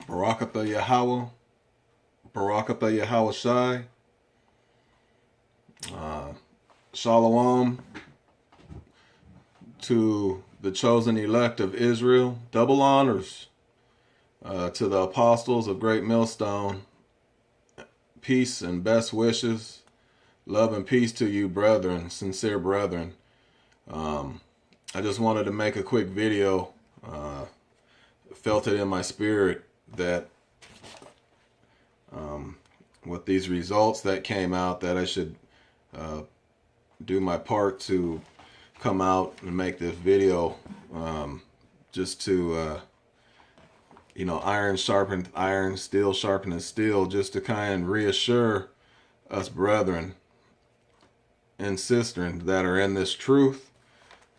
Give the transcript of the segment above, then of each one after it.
Barakatha Yahweh, Barakatha Yahweh Shai, Shalom to the chosen elect of Israel. Double honors to the apostles of Great Millstone. Peace and best wishes. Love and peace to you, brethren, sincere brethren. I just wanted to make a quick video. Felt it in my spirit that with these results that came out, that I should do my part to come out and make this video, just to iron sharpened iron, steel sharpening steel, just to kind of reassure us brethren and sisters that are in this truth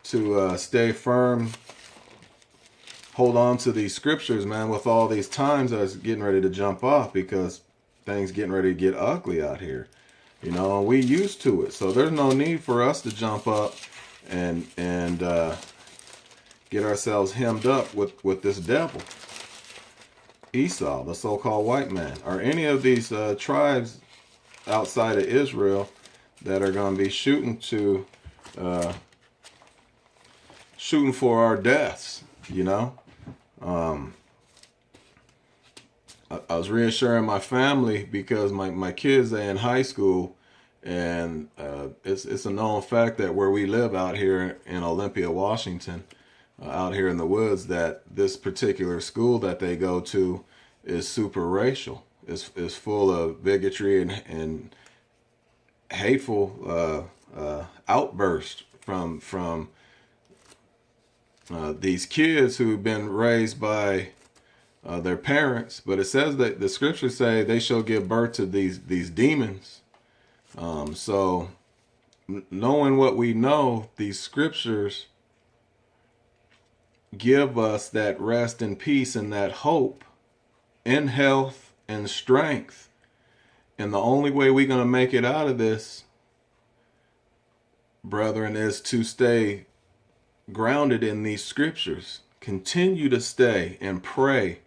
to stay firm, hold on to these scriptures, man, with all these times I was getting ready to jump off, because things getting ready to get ugly out here, and we used to it. So there's no need for us to jump up and get ourselves hemmed up with this devil, Esau, the so-called white man, or any of these tribes outside of Israel that are going to be shooting for our deaths. I was reassuring my family because my kids, they in high school, and it's a known fact that where we live out here in Olympia, Washington, out here in the woods, that this particular school that they go to is super racial. It's full of bigotry and hateful outbursts from these kids who've been raised by their parents. But it says that the scriptures say they shall give birth to these demons. So knowing what we know, these scriptures give us that rest and peace and that hope in health and strength. And the only way we're going to make it out of this, brethren, is to stay grounded in these scriptures. Continue to stay and pray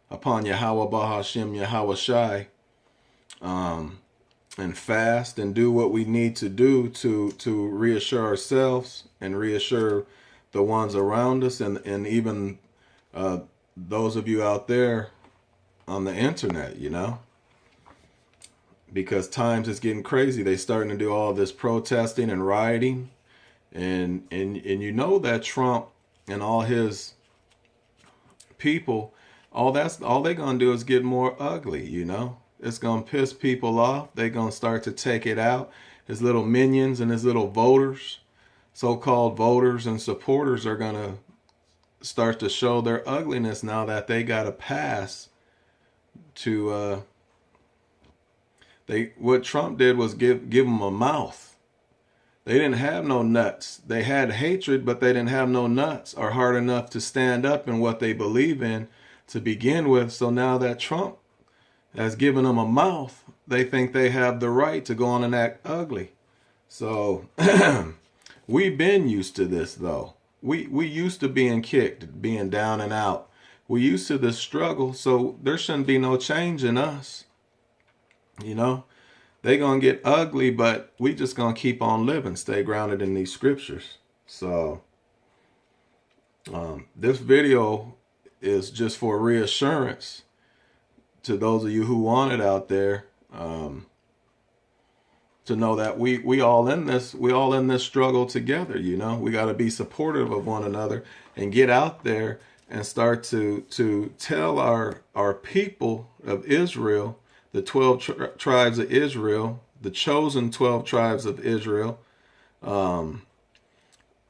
upon Yahweh Bahashim Yahweh Shai, and fast and do what we need to do to reassure ourselves and reassure the ones around us, and even those of you out there on the internet, because times is getting crazy. They starting to do all this protesting and rioting, and that Trump and all his people, all they're gonna do is get more ugly. It's gonna piss people off. They're gonna start to take it out. His little minions and his little voters, so-called voters and supporters, are gonna start to show their ugliness now that they got a pass to what Trump did was give them a mouth. They didn't have no nuts. They had hatred, but they didn't have no nuts, or hard enough to stand up in what they believe in to begin with. So now that Trump has given them a mouth, they think they have the right to go on and act ugly. So we've been used to this, though. We used to being kicked, being down and out. We used to this struggle, so there shouldn't be no change in us. They gonna get ugly, but we just gonna keep on living, stay grounded in these scriptures. So this video is just for reassurance to those of you who want it out there, to know that we all in this struggle together. We got to be supportive of one another and get out there and start to tell our people of Israel, the 12 tribes of Israel, the chosen 12 tribes of Israel,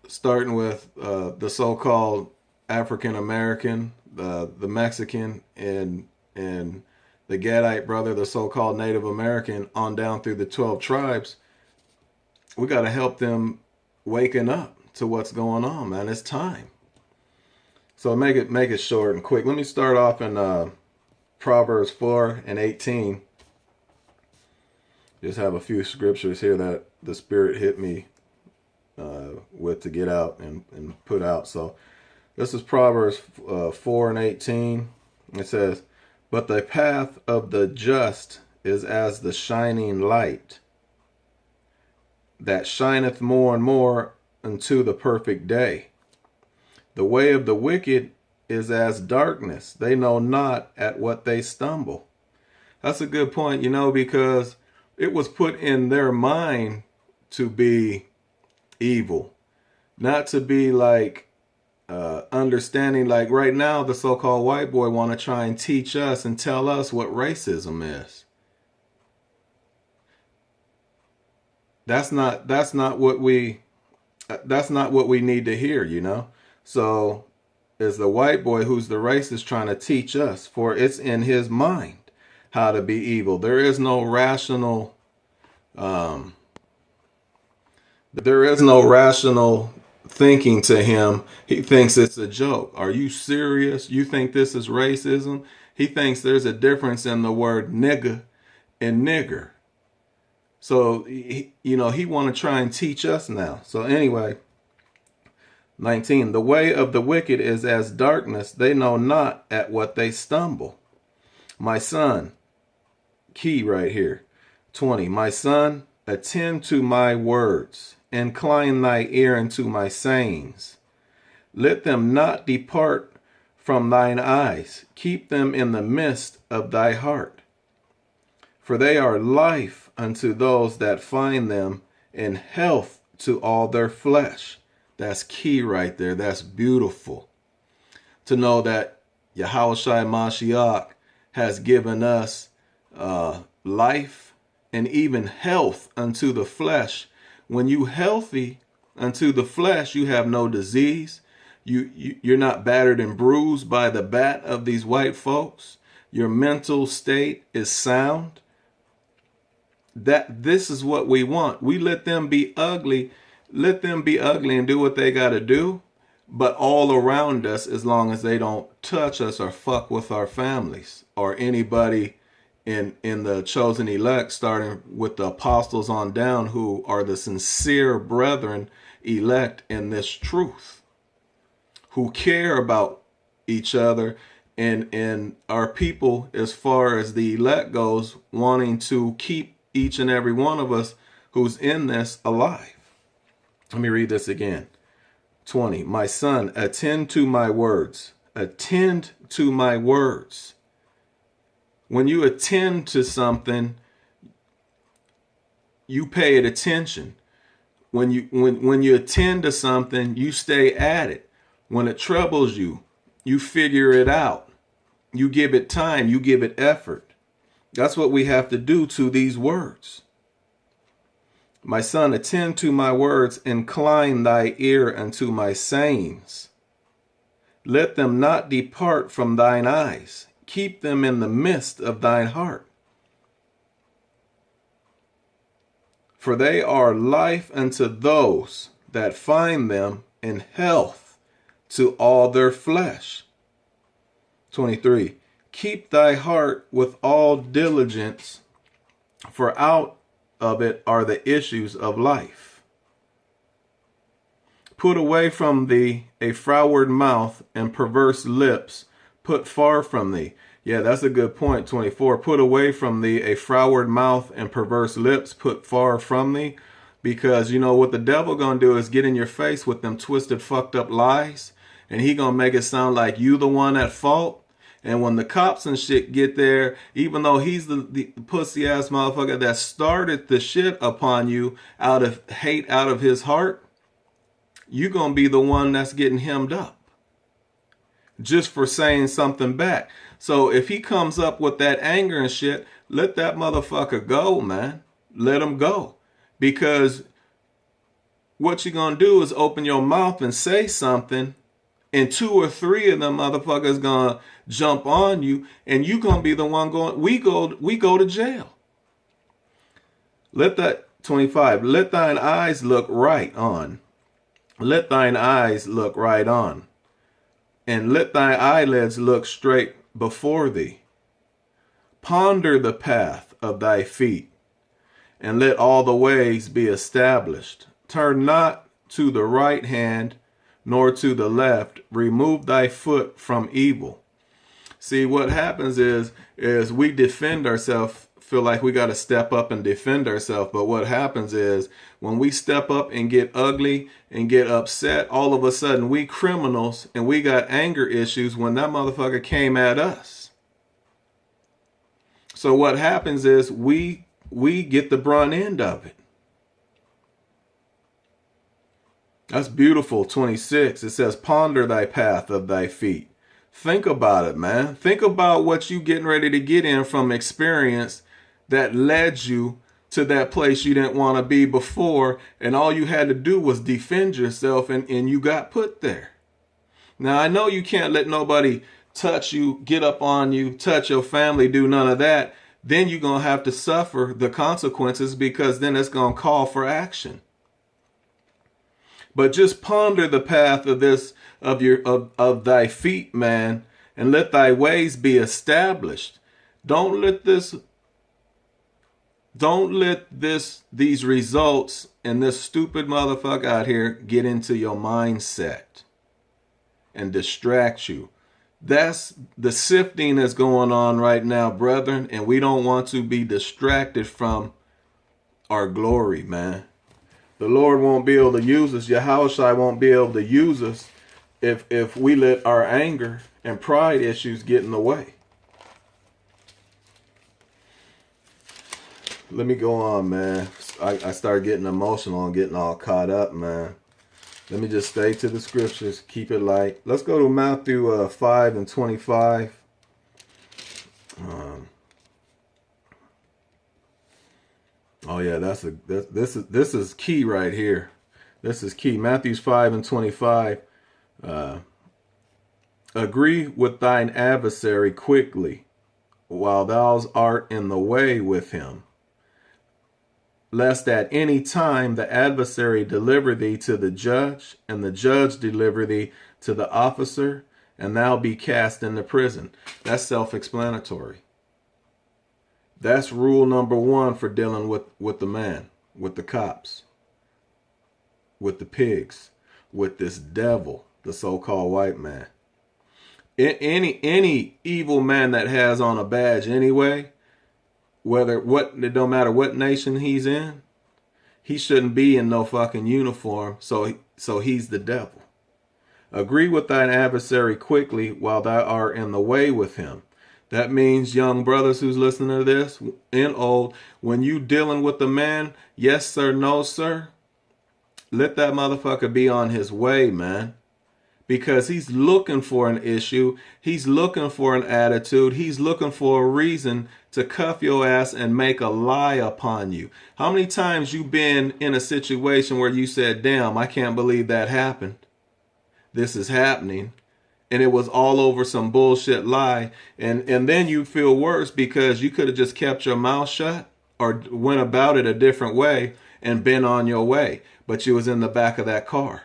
starting with the so-called African American, the Mexican, and the Gadite brother, the so-called Native American, on down through the 12 tribes. We got to help them waking up to what's going on, man. It's time. So make it short and quick. Let me start off in Proverbs 4:18. Just have a few scriptures here that the Spirit hit me with to get out and put out. So this is Proverbs 4:18. It says, But the path of the just is as the shining light that shineth more and more unto the perfect day. The way of the wicked is as darkness. They know not at what they stumble. That's a good point, because it was put in their mind to be evil, not to be like understanding. Like right now, the so-called white boy want to try and teach us and tell us what racism is. That's not what we need to hear, So is the white boy who's the racist trying to teach us, for it's in his mind how to be evil. There is no rational thinking to him. He thinks it's a joke. Are you serious? You think this is racism? He thinks there's a difference in the word nigga and nigger. So, he want to try and teach us now. So anyway, 19, the way of the wicked is as darkness. They know not at what they stumble. My son, key right here. 20, my son, attend to my words. Incline thy ear unto my sayings. Let them not depart from thine eyes. Keep them in the midst of thy heart. For they are life unto those that find them, and health to all their flesh. That's key right there. That's beautiful. To know that Yahushua Mashiach has given us life and even health unto the flesh. When you healthy unto the flesh, you have no disease. You're not battered and bruised by the bat of these white folks. Your mental state is sound. This is what we want. We let them be ugly. Let them be ugly and do what they got to do. But all around us, as long as they don't touch us or fuck with our families or anybody in the chosen elect, starting with the apostles on down, who are the sincere brethren elect in this truth, who care about each other and our people, as far as the elect goes, wanting to keep each and every one of us who's in this alive. Let me read this again. 20, my son, attend to my words. Attend to my words. When you attend to something, you pay it attention. When you attend to something, you stay at it. When it troubles you, you figure it out. You give it time, you give it effort. That's what we have to do to these words. My son, attend to my words, incline thy ear unto my sayings. Let them not depart from thine eyes. Keep them in the midst of thine heart. For they are life unto those that find them, and health to all their flesh. 23. Keep thy heart with all diligence, for out of it are the issues of life. Put away from thee a froward mouth and perverse lips, put far from thee. Yeah, that's a good point. 24. Put away from thee a froward mouth and perverse lips, put far from thee. Because what the devil gonna do is get in your face with them twisted, fucked up lies, and he gonna make it sound like you the one at fault. And when the cops and shit get there, even though he's the pussy ass motherfucker that started the shit upon you out of hate, out of his heart, you gonna be the one that's getting hemmed up just for saying something back. So if he comes up with that anger and shit, let that motherfucker go, man. Let him go. Because what you're gonna do is open your mouth and say something, and 2 or 3 of them motherfuckers gonna jump on you, and you gonna be the one going, we go to jail. Let that 25, let thine eyes look right on. Let thine eyes look right on. And let thy eyelids look straight before thee. Ponder the path of thy feet, and let all the ways be established. Turn not to the right hand, nor to the left. Remove thy foot from evil. See, what happens is we defend ourselves, feel like we got to step up and defend ourselves. But what happens is when we step up and get ugly and get upset, all of a sudden we criminals and we got anger issues when that motherfucker came at us. So what happens is we get the brunt end of it. That's beautiful. 26. It says, ponder thy path of thy feet. Think about it, man. Think about what you getting ready to get in from experience that led you to that place you didn't want to be before. And all you had to do was defend yourself and you got put there. Now, I know you can't let nobody touch you, get up on you, touch your family, do none of that. Then you're going to have to suffer the consequences, because then it's going to call for action. But just ponder the path of this, of thy feet, man, and let thy ways be established. Don't let these results and this stupid motherfucker out here get into your mindset and distract you. That's the sifting that's going on right now, brethren, and we don't want to be distracted from our glory, man. The Lord won't be able to use us. Yahushua won't be able to use us if we let our anger and pride issues get in the way. Let me go on, man. I started getting emotional and getting all caught up, man. Let me just stay to the scriptures. Keep it light. Let's go to Matthew 5 and 25. Oh yeah, this is key right here. This is key. Matthew 5 and 25. Agree with thine adversary quickly, while thou art in the way with him, lest at any time the adversary deliver thee to the judge, and the judge deliver thee to the officer, and thou be cast into prison. That's self-explanatory. That's rule number one for dealing with the man, with the cops, with the pigs, with this devil, the so-called white man. Any evil man that has on a badge anyway, it don't matter what nation he's in, he shouldn't be in no fucking uniform, so he's the devil. Agree with thine adversary quickly while thou art in the way with him. That means, young brothers who's listening to this, and old, when you dealing with the man, yes sir, no sir, let that motherfucker be on his way, man. Because he's looking for an issue, he's looking for an attitude, he's looking for a reason to cuff your ass and make a lie upon you. How many times you been in a situation where you said, damn, I can't believe that happened. This is happening. And it was all over some bullshit lie. And then you feel worse because you could have just kept your mouth shut or went about it a different way and been on your way. But you was in the back of that car.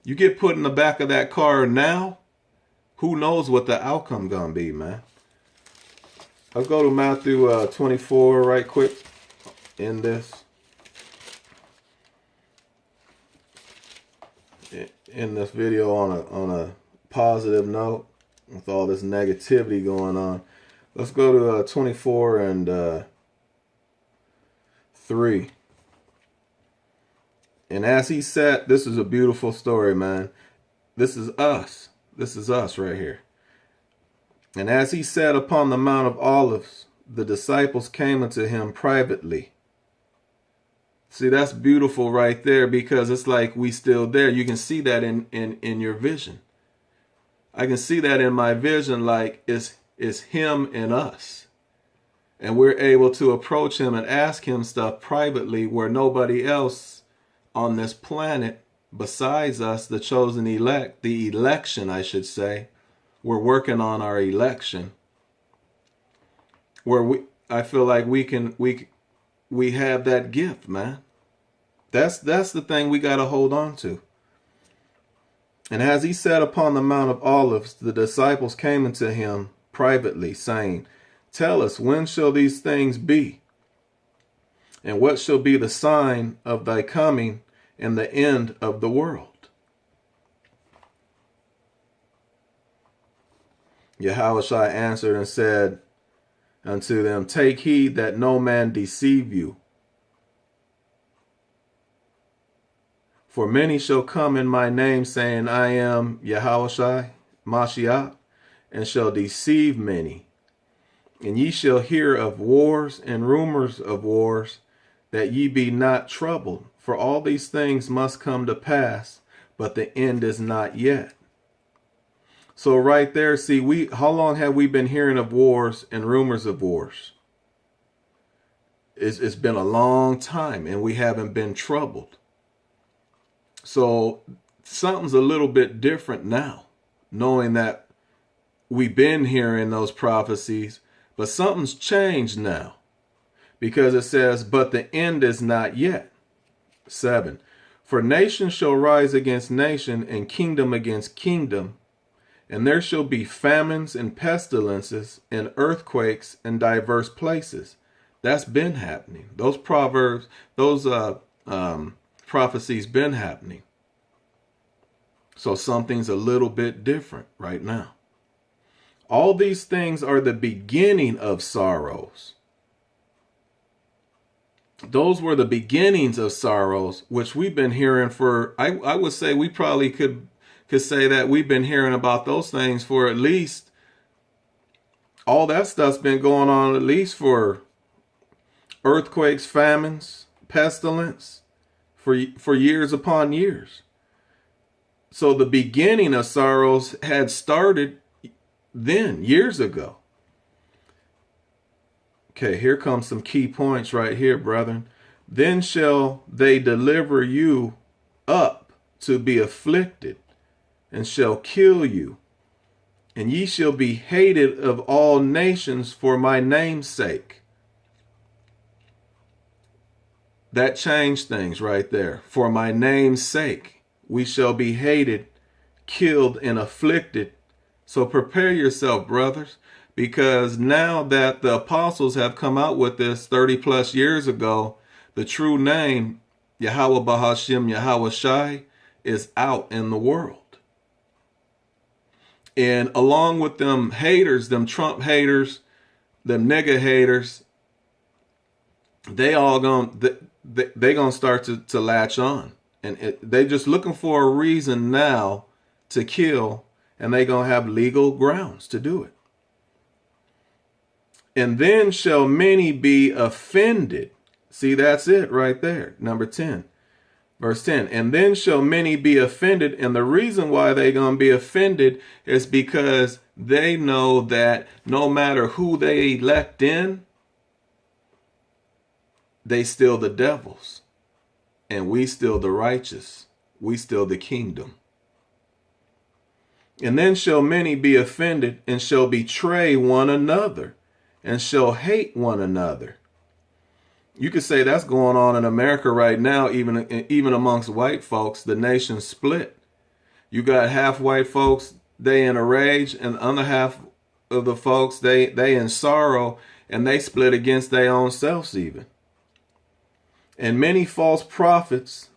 You get put in the back of that car now, who knows what the outcome gonna be, man. Let's go to Matthew 24 right quick in this. In this video on a positive note with all this negativity going on. Let's go to 24 and 3. And as he sat, this is a beautiful story, man. This is us. This is us right here. And as he sat upon the Mount of Olives, the disciples came unto him privately. See, that's beautiful right there, because it's like we still there. You can see that in your vision. I can see that in my vision, like it's him and us. And we're able to approach him and ask him stuff privately where nobody else on this planet besides us, the chosen elect, the election, I should say, we're working on our election. Where I feel like we have that gift, man. That's the thing we got to hold on to. And as he sat upon the Mount of Olives, the disciples came unto him privately, saying, Tell us, when shall these things be? And what shall be the sign of thy coming and the end of the world? Yahushua answered and said unto them, take heed that no man deceive you. For many shall come in my name, saying, I am Yahushua, Mashiach, and shall deceive many. And ye shall hear of wars and rumors of wars, that ye be not troubled. For all these things must come to pass, but the end is not yet. So right there, see, how long have we been hearing of wars and rumors of wars? It's been a long time, and we haven't been troubled. So something's a little bit different now, knowing that we've been hearing those prophecies, but something's changed now, because it says, but the end is not yet. 7. For nation shall rise against nation, and kingdom against kingdom, and there shall be famines and pestilences and earthquakes in diverse places. That's been happening. Those proverbs, those prophecies been happening. So something's a little bit different right now. All these things are the beginning of sorrows. Those were the beginnings of sorrows, which we've been hearing for, I would say we probably could say that we've been hearing about those things for at least, all that stuff's been going on at least for earthquakes, famines, pestilence, for years upon years. So the beginning of sorrows had started then, years ago. Okay, here comes some key points right here, brethren. Then shall they deliver you up to be afflicted, and shall kill you, and ye shall be hated of all nations for my name's sake. That changed things right there. For my name's sake, we shall be hated, killed, and afflicted. So prepare yourself, brothers, because now that the apostles have come out with this 30 plus years ago, the true name, Yahweh Bahashim Yahweh Shai, is out in the world. And along with them haters, them Trump haters, them nigga haters, they all they gonna start to latch on, and they just looking for a reason now to kill, and they gonna have legal grounds to do it. And then shall many be offended. See, that's it right there. Number 10. Verse 10, and then shall many be offended. And the reason why they going to be offended is because they know that no matter who they elect in, they still the devils. And we still the righteous. We still the kingdom. And then shall many be offended, and shall betray one another, and shall hate one another. You could say that's going on in America right now, even amongst white folks. The nation's split. You got half white folks, they in a rage, and the other half of the folks, they in sorrow, and they split against their own selves even. And many false prophets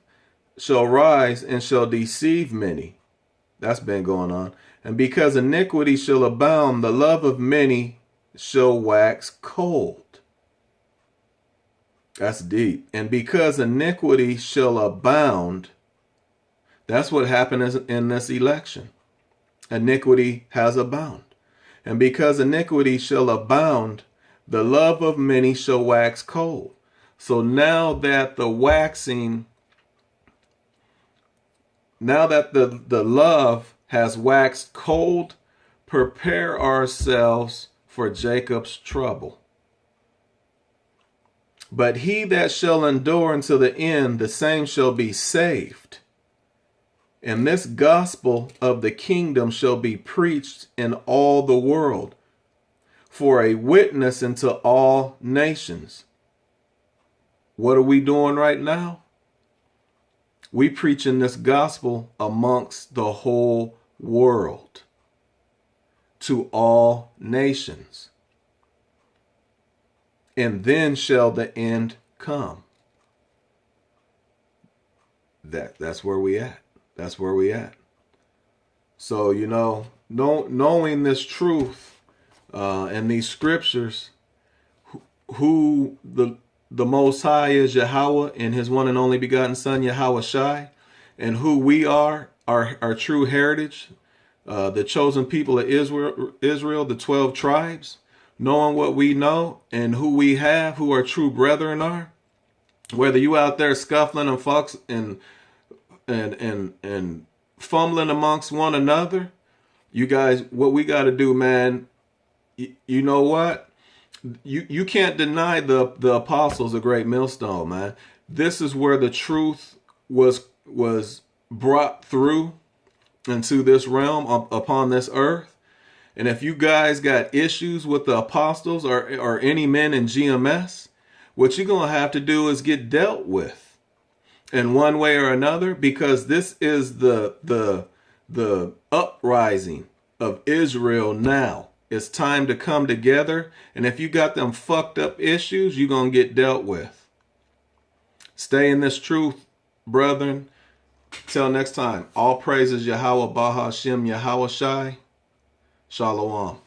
shall rise and shall deceive many. That's been going on. And because iniquity shall abound, the love of many shall wax cold. That's deep. And because iniquity shall abound, that's what happened in this election. Iniquity has abound. And because iniquity shall abound, the love of many shall wax cold. So now that the love has waxed cold, prepare ourselves for Jacob's trouble. But he that shall endure until the end, the same shall be saved. And this gospel of the kingdom shall be preached in all the world for a witness unto all nations. What are we doing right now? We preaching this gospel amongst the whole world to all nations. And then shall the end come. That's where we at. That's where we at. So, knowing this truth and these scriptures, who the Most High is, Yahweh, and His one and only begotten Son, Yahweh Shai, and who we are, our true heritage, the chosen people of Israel, the 12 tribes, knowing what we know and who we have, who our true brethren are. Whether you out there scuffling and fucks and fumbling amongst one another, you guys, what we got to do, man, you know what? You can't deny the apostles a great millstone, man. This is where the truth was brought through into this realm upon this earth. And if you guys got issues with the apostles or any men in GMS, what you're going to have to do is get dealt with in one way or another, because this is the uprising of Israel now. It's time to come together. And if you got them fucked up issues, you're going to get dealt with. Stay in this truth, brethren. Till next time, all praises Yahweh Bahashem Yahweh Shai. Shalom.